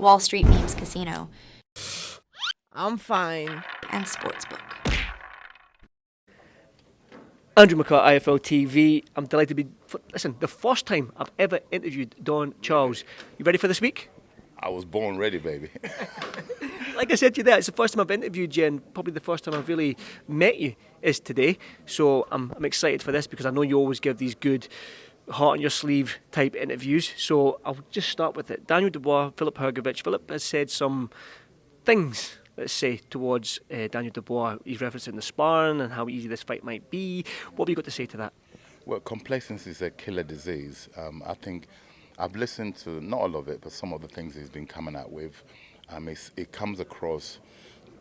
Wall Street Memes Casino I'm fine. and Sportsbook. Andrew McCart, IFLTV. I'm delighted to be. Listen, the first time I've ever interviewed Don Charles. You ready for this week? I was born ready, baby. Like I said to you there, it's the first time I've interviewed you, and probably the first time I've really met you is today. So I'm excited for this because I know you always give these good, heart on your sleeve type interviews. So I'll just start with it. Daniel Dubois, Filip Hrgovic. Filip has said some things, let's say, towards Daniel Dubois. He's referencing the sparring and how easy this fight might be. What have you got to say to that? Well, complacency is a killer disease. I think I've listened to, not all of it, but some of the things he's been coming out with. It comes across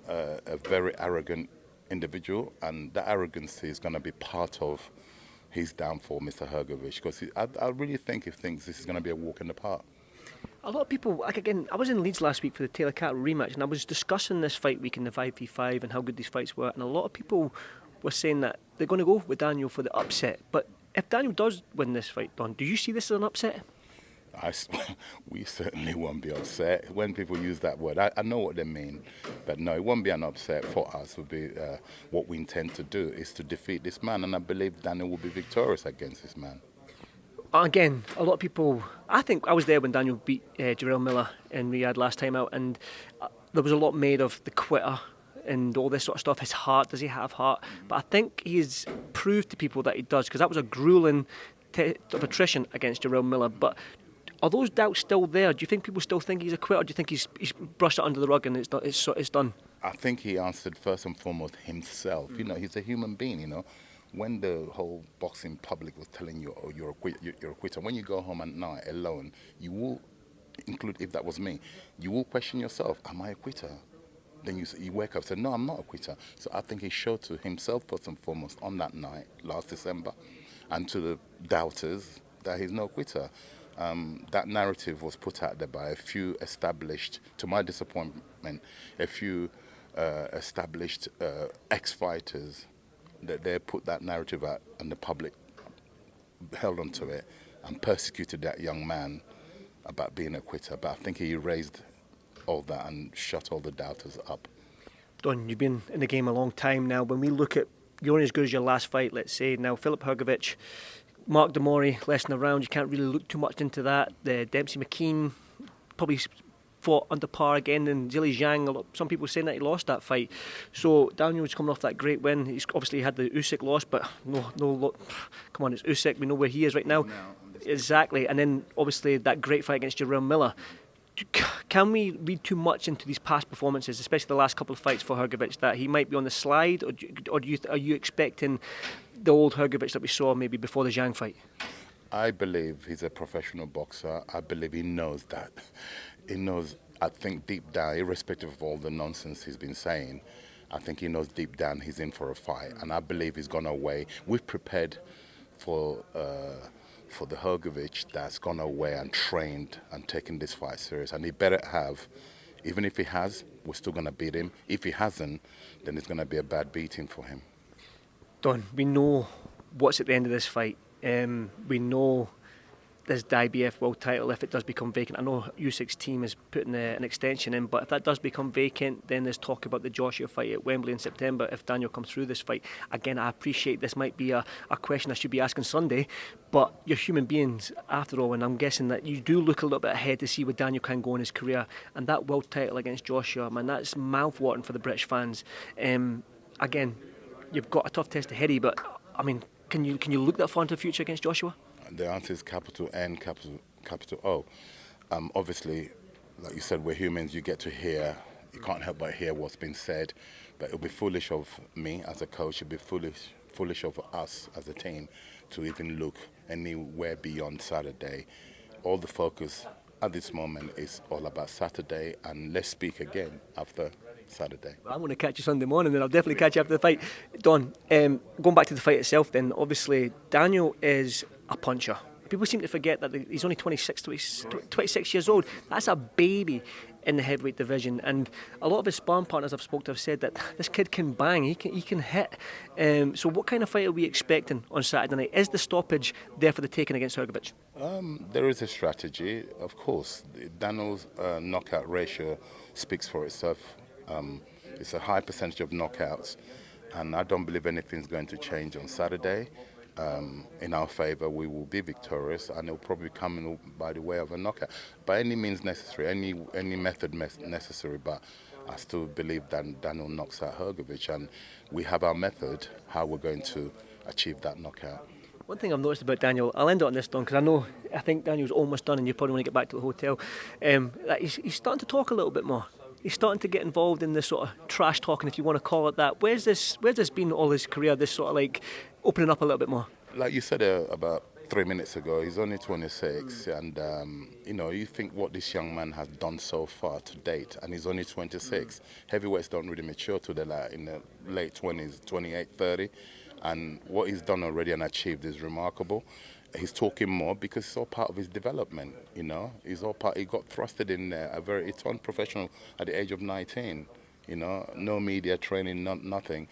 a very arrogant individual, and that arrogance is going to be part of his downfall, Mr. Hergovich, because I really think he thinks this is going to be a walk in the park. A lot of people, like again, I was in Leeds last week for the Taylor Cattle rematch, and I was discussing this fight week in the 5v5 and how good these fights were, and a lot of people were saying that they're going to go with Daniel for the upset. But if Daniel does win this fight, Don, do you see this as an upset? We certainly won't be upset when people use that word. I know what they mean, but no, it won't be an upset for us. It will be what we intend to do is to defeat this man, and I believe Daniel will be victorious against this man. Again, a lot of people, I think I was there when Daniel beat Jarrell Miller in Riyadh last time out, and there was a lot made of the quitter and all this sort of stuff. His heart, does he have heart? But I think he's proved to people that he does, because that was a grueling of attrition against Jarrell Miller. But are those doubts still there? Do you think people still think he's a quitter, or do you think he's brushed it under the rug and it's done? I think he answered first and foremost himself. You know, he's a human being, you know. When the whole boxing public was telling you, oh, you're a quitter, when you go home at night alone, you will, include if that was me, you will question yourself, am I a quitter? Then you wake up and say, no, I'm not a quitter. So I think he showed to himself first and foremost on that night, last December, and to the doubters that he's no quitter. That narrative was put out there by a few established, to my disappointment, a few established ex-fighters, that they put that narrative out and the public held onto it and persecuted that young man about being a quitter. But I think he erased all that and shut all the doubters up. Don, you've been in the game a long time now. When we look at, you're only as good as your last fight, let's say. Now, Filip Hrgovic, Mark Demori, less than a round. You can't really look too much into that. Dempsey McKean probably fought under par again, and Zhilei Zhang, some people saying that he lost that fight. So Daniel's coming off that great win. He's obviously had the Usyk loss, but no, come on, it's Usyk. We know where he is right now. Exactly. And then obviously that great fight against Jarrell Miller. Can we read too much into these past performances, especially the last couple of fights for Hergovich, that he might be on the slide, or are you expecting the old Hergovich that we saw maybe before the Zhang fight? I believe he's a professional boxer. I believe he knows that. He knows, I think deep down, irrespective of all the nonsense he's been saying, I think he knows deep down he's in for a fight. And I believe he's gone away. We've prepared for the Hergovich that's gone away and trained and taken this fight serious. And he better have, even if he has, we're still going to beat him. If he hasn't, then it's going to be a bad beating for him. Don, we know what's at the end of this fight. We know this IBF world title, if it does become vacant. I know Usyk's team is putting an extension in, but if that does become vacant, then there's talk about the Joshua fight at Wembley in September if Daniel comes through this fight. Again, I appreciate this might be a question I should be asking Sunday, but you're human beings after all, and I'm guessing that you do look a little bit ahead to see where Daniel can go in his career. And that world title against Joshua, man, that's mouth-watering for the British fans. Again, you've got a tough test ahead of you, but I mean, can you look that far into the future against Joshua? The answer is capital N, capital O. Obviously, like you said, we're humans. You get to hear, you can't help but hear what's been said. But it'll be foolish of me as a coach, it'll be foolish of us as a team to even look anywhere beyond Saturday. All the focus at this moment is all about Saturday, and let's speak again after Saturday. Well, I'm going to catch you Sunday morning, and I'll definitely catch you after the fight. Don, going back to the fight itself then, obviously Daniel is a puncher. People seem to forget that he's only 26 years old. That's a baby in the heavyweight division, and a lot of his sparring partners I've spoken to have said that this kid can bang, he can hit. So what kind of fight are we expecting on Saturday night? Is the stoppage there for the taking against Hergovich? There is a strategy, of course. Daniel's knockout ratio speaks for itself. It's a high percentage of knockouts, and I don't believe anything's going to change on Saturday. In our favour, we will be victorious, and it'll probably come in by the way of a knockout. By any means necessary, any method necessary, but I still believe that Daniel knocks out Hergovich, and we have our method, how we're going to achieve that knockout. One thing I've noticed about Daniel, I'll end it on this, Don, because I think Daniel's almost done and you probably want to get back to the hotel. That he's starting to talk a little bit more. He's starting to get involved in this sort of trash talking, if you want to call it that. Where's this been all his career, this sort of like opening up a little bit more? Like you said about 3 minutes ago, he's only 26, and you think what this young man has done so far to date, and he's only 26. Heavyweights don't really mature till they're like in the late 20s, 28, 30. And what he's done already and achieved is remarkable. He's talking more because it's all part of his development, He's all part. He got thrusted in there. He turned professional at the age of 19, No media training, nothing.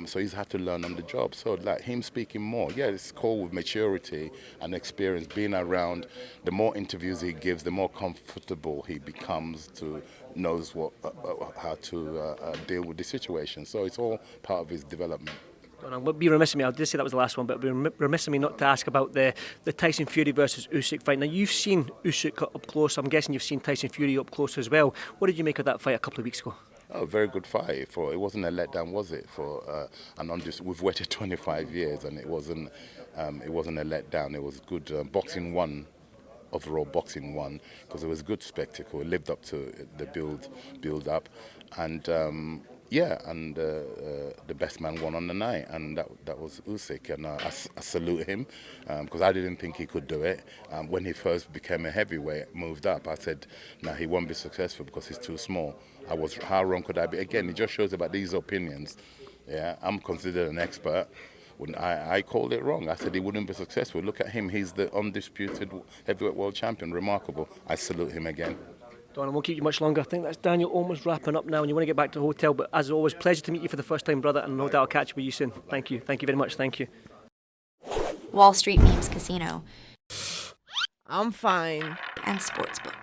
So he's had to learn on the job. So like him speaking more, it's cool with maturity and experience, being around. The more interviews he gives, the more comfortable he becomes knows how to deal with the situation. So it's all part of his development. It would be remiss of me, I did say that was the last one, but it would be remiss of me not to ask about the Tyson Fury versus Usyk fight. Now, you've seen Usyk up close. I'm guessing you've seen Tyson Fury up close as well. What did you make of that fight a couple of weeks ago? Oh, very good fight. It wasn't a letdown, was it? We've waited 25 years, and it wasn't a letdown. It was good. Boxing won. Overall, boxing won because it was a good spectacle. It lived up to the build up, and the best man won on the night, and that was Usyk, and I salute him because I didn't think he could do it. When he first became a heavyweight, moved up, I said, "No, he won't be successful because he's too small." How wrong could I be? Again, it just shows about these opinions. Yeah, I'm considered an expert. When I called it wrong, I said he wouldn't be successful. Look at him; he's the undisputed heavyweight world champion. Remarkable. I salute him again. Don, I won't keep you much longer. I think that's Daniel almost wrapping up now and you want to get back to the hotel. But as always, pleasure to meet you for the first time, brother, and no doubt I'll catch up with you soon. Thank you. Thank you very much. Thank you. Wall Street Memes Casino I'm fine. and Sportsbook.